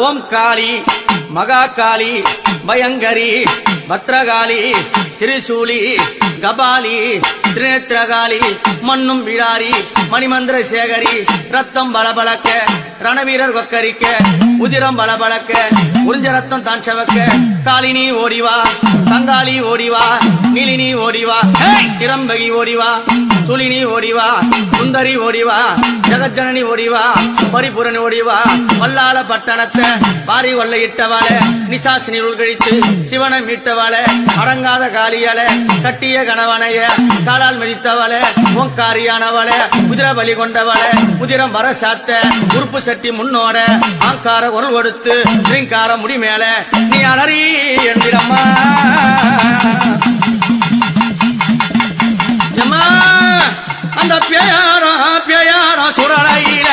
ஓம் காளி மகா காளி பயங்கரி பத்ரகாளி திரிசூலி கபாலி திரிநேத்திரகாளி மண்ணும் விழாரி மணிமந்திர சேகரி ரத்தம் பலபலக்க ரணவீரர் கொக்கரிக்க உதிரம் பலபலக்க உறிஞ்ச ரத்தம் தான் சவக்க காளினி ஓடிவா தங்காளி ஓடிவா நீலினி ஓடிவா திரம்பகி ஓடிவா சுலினி ஓடிவா சுந்தரி ஓடிவா ஜெகஜனனி ஓடிவா பரிபுரன் ஓடிவா வல்லாள பட்டணத்தை பாரி கொள்ளையிட்டவாள நிசாசினி உள்கழித்து சிவனை மீட்டவாள அடங்காத காலியால கட்டிய கணவனைய காலால் மிதித்தவாள ஓங்காரியானவாள குதிரை பலி கொண்டவாள குதிரம் வர சாத்த உறுப்பு சட்டி முன்னோட ஆங்கார குரல் கொடுத்து ஸ்ரீங்கார முடி மேல நீ அலறி என்கிறம்மா அந்த பேயாரம் சுரலையில